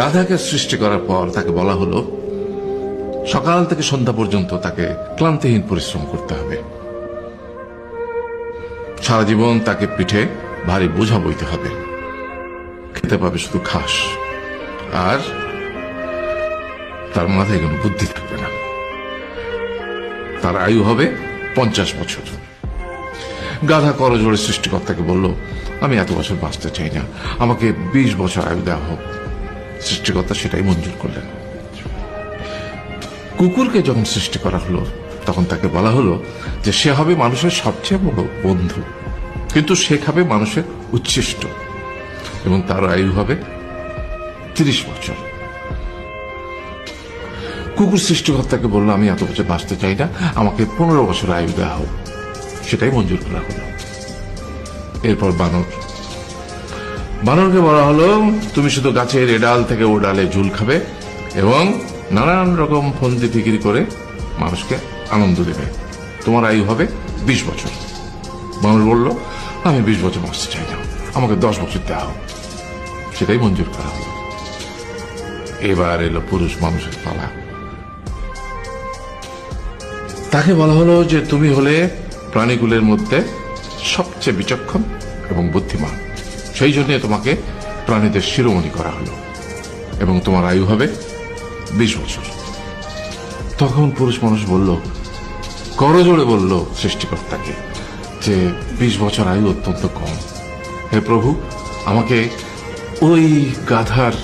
গাধাকে সৃষ্টি করার পর তাকে বলা হলো সকাল থেকে সন্ধ্যা পর্যন্ত তাকে ক্লান্তিহীন পরিশ্রম করতে হবে। সারা জীবন তাকে পিঠে ভারী বোঝা বইতে হবে, খেতে পাবে শুধু ঘাস, আর তার মাথায় কোনো বুদ্ধি থাকবে না। তার আয়ু হবে 50 বছর। গাধা করজোড়ে সৃষ্টিকর্তাকে বলল, আমি এত বছর বাঁচতে চাই না, আমাকে 20 বছর আয়ু দেওয়া হোক। সৃষ্টিকর্তা সেটাই মঞ্জুর করলেন। কুকুরকে যখন সৃষ্টি করা হলো তখন তাকে বলা হলো যে সে হবে মানুষের সবচেয়ে বড় বন্ধু, কিন্তু সে খাবে মানুষের উচ্ছিষ্ট, এবং তার আয়ু হবে 30 বছর। কুকুর সৃষ্টিকর্তাকে বলল, আমি এত বছর বাঁচতে চাই না, আমাকে 15 বছর আয়ু দেওয়া হোক। সেটাই মঞ্জুর করা হলো। এরপর বানরকে বলা হলো, তুমি শুধু গাছের এ ডাল থেকে ও ডালে ঝুল খাবে এবং নানান রকম ফন্দি ফিকির করে মানুষকে আনন্দ দেবে, তোমার আয়ু হবে 20 বছর। বানর বলল, আমি 20 বছর বাঁচতে চাই না, আমাকে 10 বছর দেওয়া হোক। সেটাই মঞ্জুর করা হলো। এবার এলো পুরুষ মানুষের পালা। তাকে বলা হলো যে তুমি হলে প্রাণীগুলোর মধ্যে সবচেয়ে বিচক্ষণ এবং বুদ্ধিমান, সেই জন্য তোমাকে প্রাণীদের শিরোমণি করা হলো এবং তোমার আয়ু হবে 20 বছর। তখন পুরুষ মানুষ বলল, করজোড়ে বলল সৃষ্টিকর্তাকে যে 20 বছর আয়ু অত্যন্ত কম, হে প্রভু, আমাকে ওই গাধার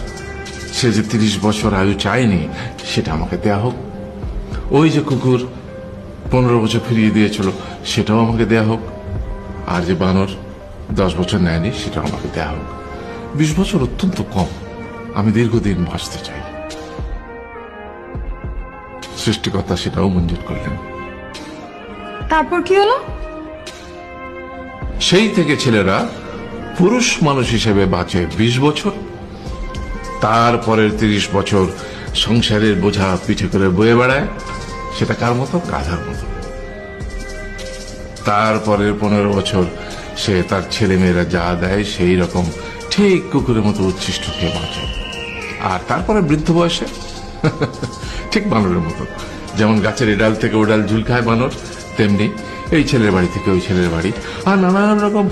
সে যে 30 বছর আয়ু চায়নি সেটা আমাকে দেয়া হোক। ওই যে কুকুর 15 বছর ফিরিয়ে দিয়েছিল সেটাও আমাকে দেয়া হোক। আর যে বানর 10 বছর নেয়নি সেটাও আমাকে দেয়া হোক। 20 বছর অত্যন্ত কম, আমি দীর্ঘদিন বাঁচতে চাই। সৃষ্টিকর্তা সেটাও মঞ্জুর করলেন। তারপর কি হলো? সেই থেকে ছেলেরা পুরুষ মানুষ হিসেবে বাঁচে 20 বছর, তারপরের 30 বছর সংসারের বোঝা পিঠে করে বয়ে বেড়ায়, সেটা কার মতো? গাধার মতো। তারপরের 15 বছর সে তার ছেলে মেয়েরা যা দেয় সেই রকম ঠিক কুকুরের মতো উচ্ছিষ্ট খেয়ে বাঁচে। আর তারপরে বৃদ্ধ বয়সে ঠিক বানরের মতো, যেমন গাছের এডাল থেকে ওডাল ঝুল খায় বানর, তেমনি এই ছেলের বাড়ি থেকে ওই ছেলের বাড়ি আর নানান রকম